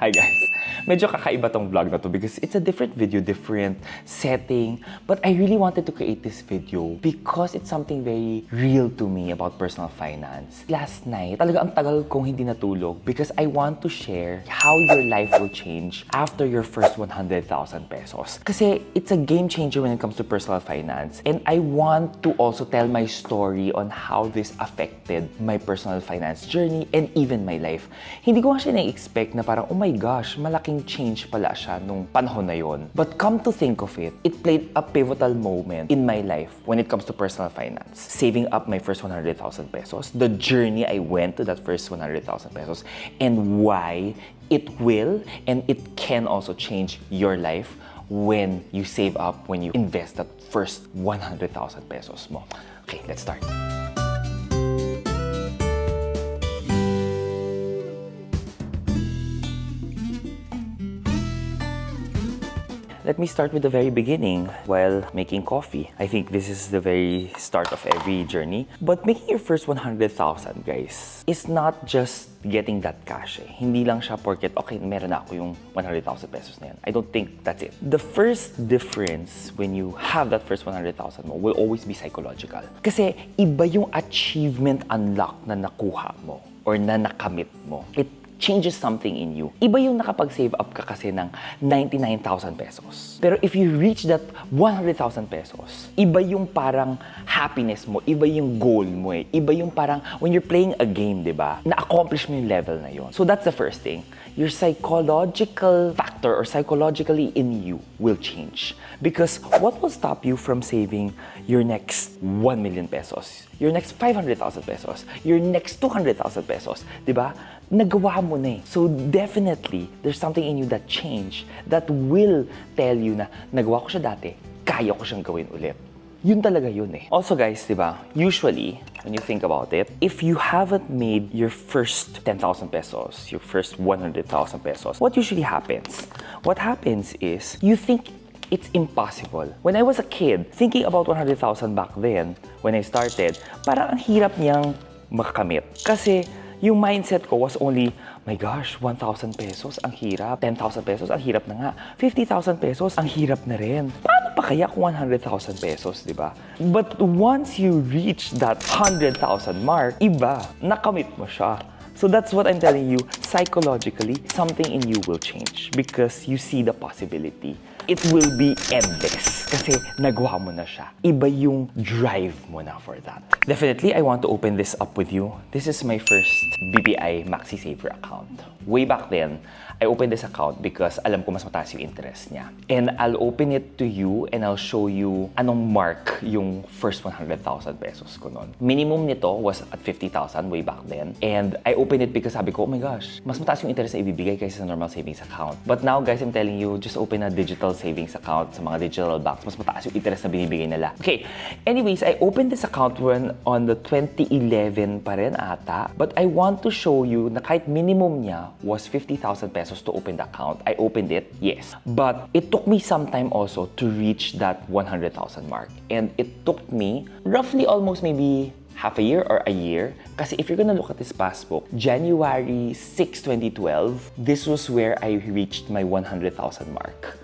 Hi guys! Medyo kakaiba tong vlog na to because it's a different video, different setting. But I really wanted to create this video because it's something very real to me about personal finance. Last night, talaga ang tagal kong hindi natulog because I want to share how your life will change after your first 100,000 pesos. Kasi it's a game changer when it comes to personal finance. And I want to also tell my story on how this affected my personal finance journey and even my life. Hindi ko nga siya na-expect na parang, oh my gosh, malaking change pala siya nung panahon na yon. But come to think of it, it played a pivotal moment in my life when it comes to personal finance. Saving up my first 100,000 pesos, the journey I went to that first 100,000 pesos, and why it will and it can also change your life when you save up, when you invest that first 100,000 pesos mo. Okay, let's start. Let me start with the very beginning while making coffee. I think this is the very start of every journey. But making your first 100,000, guys, is not just getting that cash. Hindi lang siya porket, okay, meron na ako yung 100,000 pesos na yan. I don't think that's it. The first difference when you have that first 100,000 mo will always be psychological. Kasi iba yung achievement unlock na nakuha mo or na nakamit mo. It changes something in you. Iba yung nakapag-save up ka kasi ng 99,000 pesos. Pero if you reach that 100,000 pesos, iba yung parang happiness mo, iba yung goal mo eh. Iba yung parang when you're playing a game, di ba? Na-accomplish mo yung level na yon. So that's the first thing. Your psychological factor or psychologically in you will change. Because what will stop you from saving your next 1 million pesos, your next 500,000 pesos, your next 200,000 pesos, di ba? Nagawa mo na eh. So definitely, there's something in you that change that will tell you na nagawa ko siya dati, kaya ko siyang gawin ulit. Yun talaga yun eh. Also guys, di ba, usually, when you think about it, if you haven't made your first 10,000 pesos, your first 100,000 pesos, what usually happens? What happens is, you think it's impossible. When I was a kid, thinking about 100,000 back then, when I started, parang ang hirap niyang makamit. Kasi yung mindset ko was only, my gosh, 1,000 pesos, ang hirap. 10,000 pesos, ang hirap na nga. 50,000 pesos, ang hirap na rin. Paano pa kaya kung 100,000 pesos, di ba? But once you reach that 100,000 mark, iba, nakamit mo siya. So that's what I'm telling you, psychologically, something in you will change because you see the possibility. It will be endless kasi nagawa mo na siya. Iba yung drive mo na for that. Definitely, I want to open this up with you. This is my first BPI Maxi Saver account. Way back then, I opened this account because alam ko mas mataas yung interest niya. And I'll open it to you and I'll show you anong mark yung first 100,000 pesos ko nun. Minimum nito was at 50,000 way back then. And I opened it because sabi ko, oh my gosh, mas mataas yung interest na ibibigay kaysa sa normal savings account. But now guys, I'm telling you, just open a digital savings account sa mga digital banks. Mas mataas yung interest na binibigay nila. Okay, anyways, I opened this account when on the 2011 pa rin ata. But I want to show you na kahit minimum niya was 50,000 pesos to open the account. I opened it, yes. But it took me some time also to reach that 100,000 mark. And it took me roughly almost maybe half a year or a year. Kasi if you're gonna look at this passbook, January 6, 2012, this was where I reached my 100,000 mark.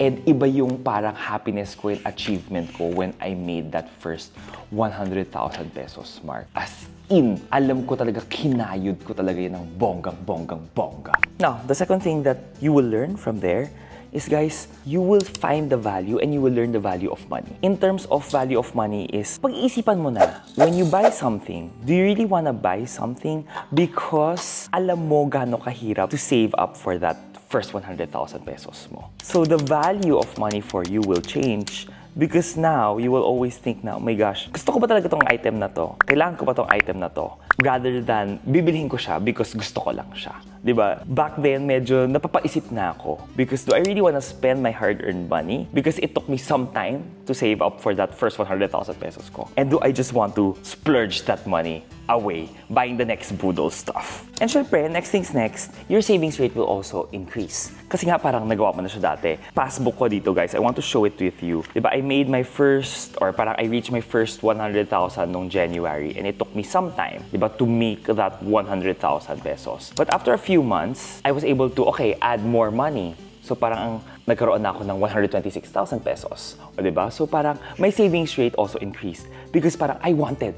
And iba yung parang happiness ko and achievement ko when I made that first 100,000 pesos mark. As in, alam ko talaga, kinayod ko talaga yun ng bonggang-bonggang-bongga. Now, the second thing that you will learn from there is, guys, you will find the value and you will learn the value of money. In terms of value of money is, pag-iisipan mo na, when you buy something, do you really wanna buy something because alam mo gaano kahirap to save up for that first 100,000 pesos mo? So the value of money for you will change because now you will always think na, oh my gosh, gusto ko ba talaga tong item na to? Kailangan ko ba tong item na to? Rather than bibilhin ko siya because gusto ko lang siya. Diba? Back then, medyo napapaisip na ako because do I really wanna spend my hard-earned money? Because it took me some time to save up for that first 100,000 pesos ko. And do I just want to splurge that money away, buying the next boodle stuff? And syempre, next things next, your savings rate will also increase. Kasi nga parang nagawa mo na siya dati. Passbook ko dito, guys, I want to show it with you. Diba? I I made my first, or parang I reached my first 100,000 noong January, and it took me some time, di ba, to make that 100,000 pesos. But after a few months, I was able to, okay, add more money. So parang nagkaroon na ako ng 126,000 pesos. O diba? So parang my savings rate also increased because parang I wanted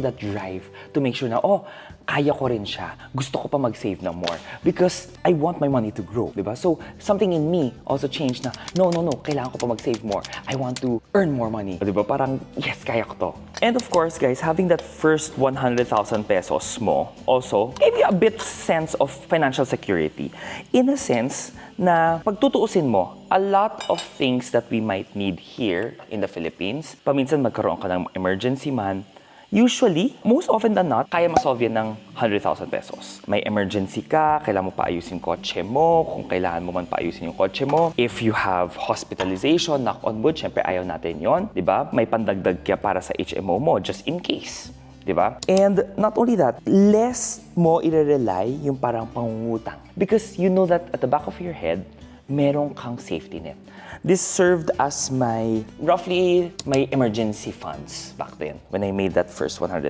that drive to make sure na, oh, kaya ko rin siya. Gusto ko pa mag-save ng more because I want my money to grow. Diba? So something in me also changed na, no, kailangan ko pa mag-save more. I want to earn more money. O diba? Parang, yes, kaya ko to. And of course, guys, having that first 100,000 pesos mo also gave you a bit sense of financial security. In a sense na pagtutuusin mo, a lot of things that we might need here in the Philippines, paminsan magkaroon ka ng emergency man, usually, most often than not, kaya masolve yan ng 100,000 pesos. May emergency ka, kailangan mo paayusin kotse mo, kung kailangan mo man paayusin yung kotse mo. If you have hospitalization, knock on wood, syempre ayaw natin yon, di ba? May pandagdag ka para sa HMO mo, just in case. Diba? And not only that, less mo i-rely yung parang pangungutang. Because you know that at the back of your head, meron kang safety net. This served as roughly my emergency funds back then when I made that first 100,000.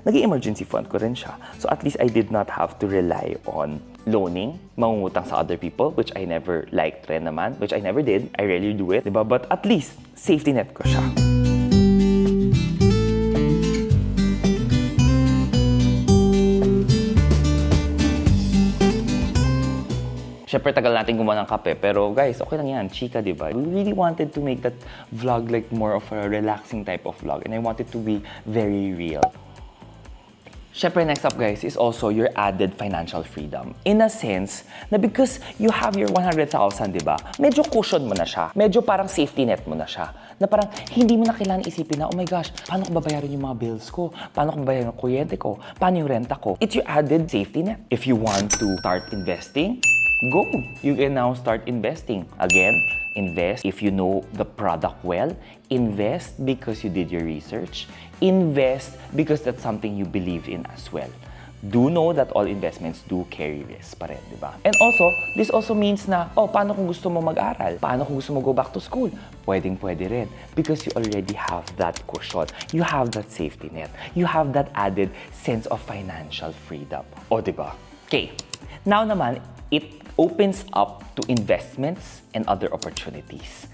Naging emergency fund ko rin siya. So at least I did not have to rely on loaning, mangungutang sa other people, which I never liked rin naman, which I never did. I rarely do it, diba? But at least, safety net ko siya. Siyempre, tagal natin gumawa ng kape, pero guys, okay lang yan, chika, di ba? We really wanted to make that vlog like more of a relaxing type of vlog, and I want it to be very real. Siyempre, next up, guys, is also your added financial freedom. In a sense, na because you have your 100,000, di ba? Medyo cushion mo na siya. Medyo parang safety net mo na siya. Na parang hindi mo na kailangan isipin na, oh my gosh, paano ko babayaran yung mga bills ko? Paano ko babayaran yung kuryente ko? Paano yung renta ko? It's your added safety net. If you want to start investing, go! You can now start investing. Again, invest if you know the product well. Invest because you did your research. Invest because that's something you believe in as well. Do know that all investments do carry risk pa rin, di ba? And also, this also means na, oh, paano kung gusto mo mag-aral? Paano kung gusto mo go back to school? Pwedeng-pwede rin. Because you already have that cushion. You have that safety net. You have that added sense of financial freedom. O, di ba? Okay. Now naman, it opens up to investments and other opportunities.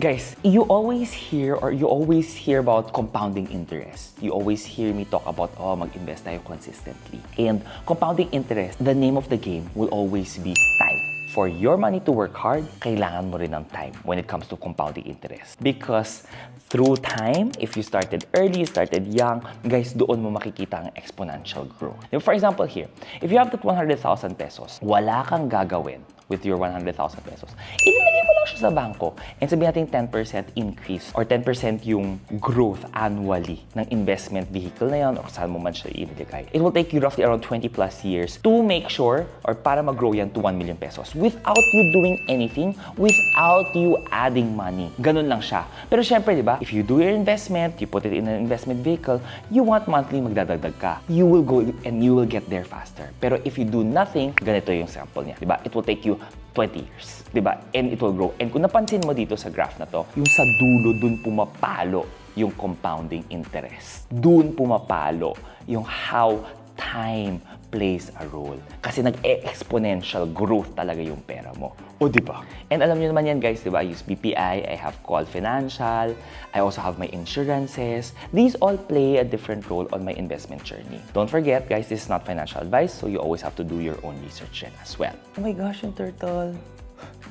Guys, you always hear about compounding interest. You always hear me talk about, oh, mag-invest tayo consistently. And compounding interest, the name of the game will always be time. For your money to work hard, kailangan mo rin ng time when it comes to compounding interest. Because through time, if you started early, you started young, guys, doon mo makikita ang exponential growth. For example here, if you have that 100,000 pesos, wala kang gagawin with your 100,000 pesos. Ilalagay mo lang siya sa bangko and sabihin natin 10% increase or 10% yung growth annually ng investment vehicle na yan or saan mo man siya ilagay. It will take you roughly around 20 plus years to make sure or para mag-grow yan to 1 million pesos without you doing anything, without you adding money. Ganun lang siya. Pero syempre, di ba, if you do your investment, you put it in an investment vehicle, you want monthly magdadagdag ka. You will go and you will get there faster. Pero if you do nothing, ganito yung sample niya. Di ba? It will take you 20 years, di ba? And it will grow. And kung napansin mo dito sa graph na to, yung sa dulo, dun pumapalo yung compounding interest. Dun pumapalo yung how time plays a role. Kasi nag-exponential growth talaga yung pera mo. O, di ba? And alam niyo naman yan, guys, di ba? I use BPI, I have Call Financial, I also have my insurances. These all play a different role on my investment journey. Don't forget, guys, this is not financial advice, so you always have to do your own research as well. Oh my gosh, yung turtle.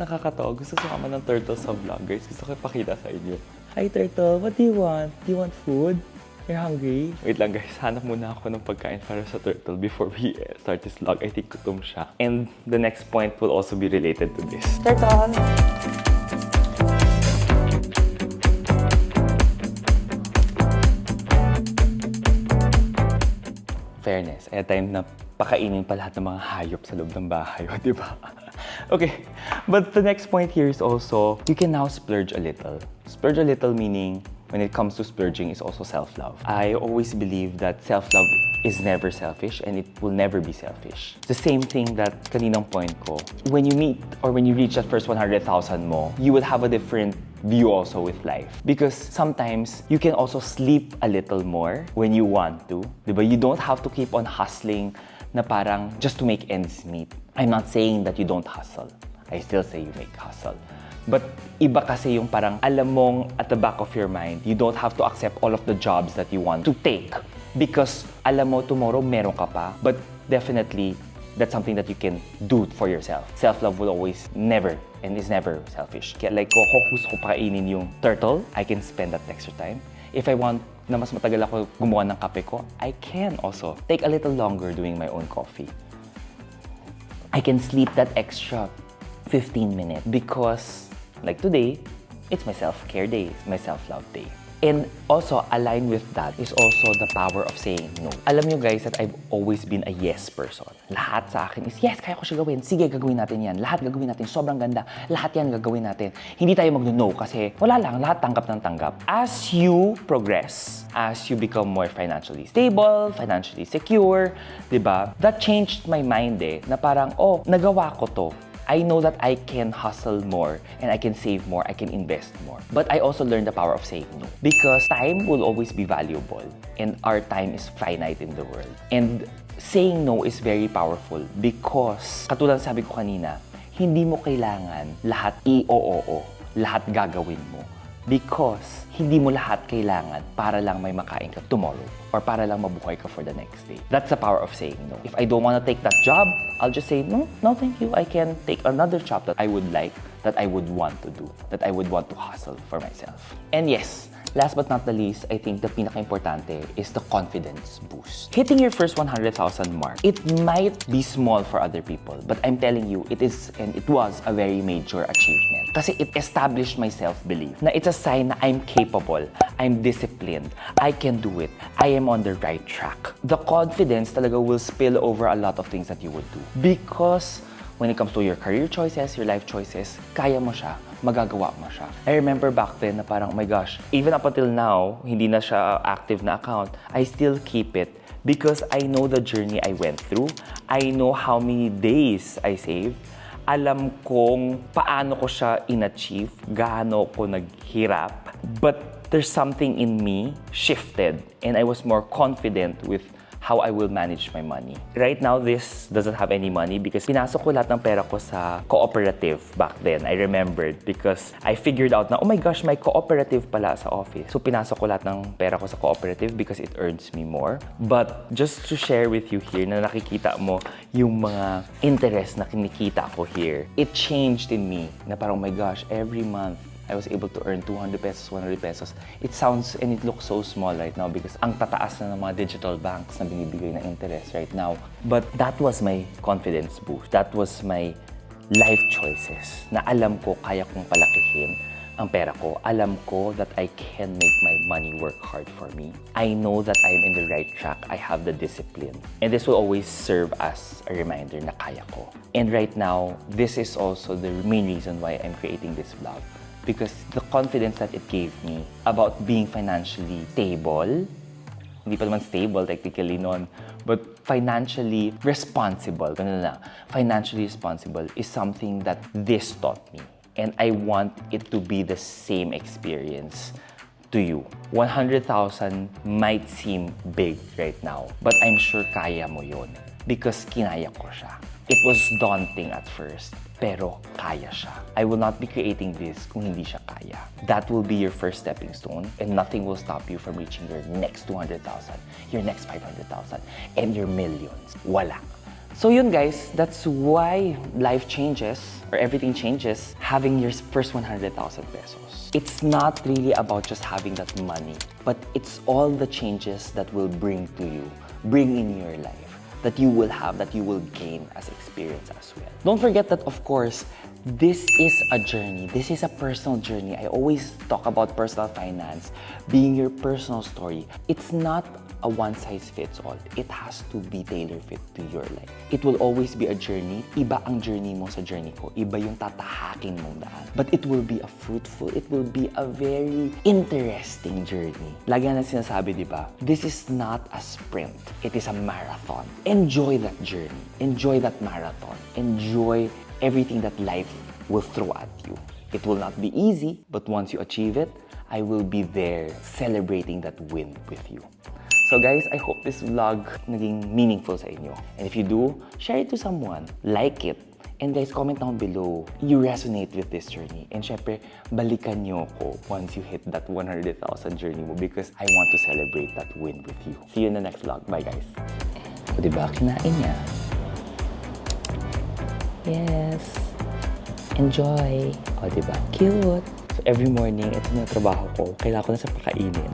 Nakakatawa. Gusto sumama ng turtle sa vlog, guys. Gusto ko ipakita sa inyo. Hi, turtle. What do you want? Do you want food? You're hungry? Wait lang, guys. Hanap muna ako ng pagkain para sa turtle before we start this vlog. I think gutom siya. And the next point will also be related to this. Turtle! Fairness. Kaya time na pakainin pa lahat ng mga hayop sa loob ng bahay. Di ba? Okay. But the next point here is also, you can now splurge a little. Splurge a little meaning, when it comes to splurging is also self-love. I always believe that self-love is never selfish and it will never be selfish. It's the same thing that kaninang point ko. When you meet or when you reach that first 100,000 mo, you will have a different view also with life. Because sometimes you can also sleep a little more when you want to. Diba? You don't have to keep on hustling na parang just to make ends meet. I'm not saying that you don't hustle. I still say you make hustle. But iba kasi yung parang alam mong at the back of your mind, you don't have to accept all of the jobs that you want to take. Because alam mo tomorrow meron ka pa. But definitely, that's something that you can do for yourself. Self-love will always never and is never selfish. Kaya like ko gusto ko pakainin yung turtle, I can spend that extra time. If I want na mas matagal ako gumawa ng kape ko, I can also take a little longer doing my own coffee. I can sleep that extra 15 minutes because like today, it's my self-care day, it's my self-love day. And also, aligned with that is also the power of saying no. Alam nyo guys that I've always been a yes person. Lahat sa akin is, yes, kaya ko siya gawin. Sige, gagawin natin yan. Lahat gagawin natin. Sobrang ganda. Lahat yan gagawin natin. Hindi tayo mag-no kasi wala lang. Lahat tanggap ng tanggap. As you progress, as you become more financially stable, financially secure, diba? That changed my mind na parang, oh, nagawa ko to. I know that I can hustle more and I can save more, I can invest more. But I also learned the power of saying no. Because time will always be valuable and our time is finite in the world. And saying no is very powerful because, katulad sabi ko kanina, hindi mo kailangan lahat i-oo, lahat gagawin mo. Because hindi mo lahat kailangan para lang may makain ka tomorrow or para lang mabuhay ka for the next day. That's the power of saying no. If I don't want to take that job, I'll just say, no, thank you. I can take another job that I would like, that I would want to do, that I would want to hustle for myself. And yes, last but not the least, I think the pinaka-importante is the confidence boost. Hitting your first 100,000 mark, it might be small for other people, but I'm telling you, it is and it was a very major achievement. Kasi it established my self-belief na it's a sign na I'm capable, I'm disciplined, I can do it, I am on the right track. The confidence talaga will spill over a lot of things that you would do. Because when it comes to your career choices, your life choices, kaya mo siya, magagawa mo siya. I remember back then na parang, oh my gosh, even up until now, hindi na siya active na account, I still keep it because I know the journey I went through. I know how many days I saved. Alam kong paano ko siya in-achieve, gaano ko naghirap. But there's something in me shifted and I was more confident with how I will manage my money. Right now, this doesn't have any money because pinasok ko lahat ng pera ko sa cooperative back then. I remembered because I figured out na, oh my gosh, may cooperative pala sa office. So pinasok ko lahat ng pera ko sa cooperative because it earns me more. But just to share with you here na nakikita mo yung mga interest na kinikita ko here, it changed in me na parang, oh my gosh, every month, I was able to earn 200 pesos, 100 pesos. It sounds and it looks so small right now because ang tataas na ng mga digital banks na binibigay na interest right now. But that was my confidence boost. That was my life choices na alam ko kaya kong palakihin ang pera ko. Alam ko that I can make my money work hard for me. I know that I'm in the right track. I have the discipline. And this will always serve as a reminder na kaya ko. And right now, this is also the main reason why I'm creating this vlog. Because the confidence that it gave me about being financially stable, hindi pa naman stable technically noon, but financially responsible, ganun na, financially responsible is something that this taught me. And I want it to be the same experience to you. 100,000 might seem big right now, but I'm sure kaya mo yun because kinaya ko siya. It was daunting at first, pero kaya siya. I will not be creating this kung hindi siya kaya. That will be your first stepping stone and nothing will stop you from reaching your next 200,000, your next 500,000, and your millions. Wala. So yun guys, that's why life changes or everything changes having your first 100,000 pesos. It's not really about just having that money, but it's all the changes that will bring to you, bring in your life, that you will have, that you will gain as experience as well. Don't forget that, of course, This is a journey. This is a personal journey. I always talk about personal finance being your personal story. It's not a one-size-fits-all. It has to be tailor-fit to your life. It will always be a journey. Iba ang journey mo sa journey ko. Iba yung tatahakin mong daan. But it will be a fruitful, it will be a very interesting journey. Lagi na sinasabi, di ba? This is not a sprint. It is a marathon. Enjoy that journey. Enjoy that marathon. Enjoy everything that life will throw at you. It will not be easy, but once you achieve it, I will be there celebrating that win with you. So guys, I hope this vlog naging meaningful sa inyo. And if you do, share it to someone. Like it. And guys, comment down below. You resonate with this journey. And syempre, balikan nyo ko once you hit that 100,000 journey mo because I want to celebrate that win with you. See you in the next vlog. Bye guys. O diba, kinain niya. Yes. Enjoy. O diba, cute. So every morning, ito na yung trabaho ko. Kailangan ko na sa pakainin.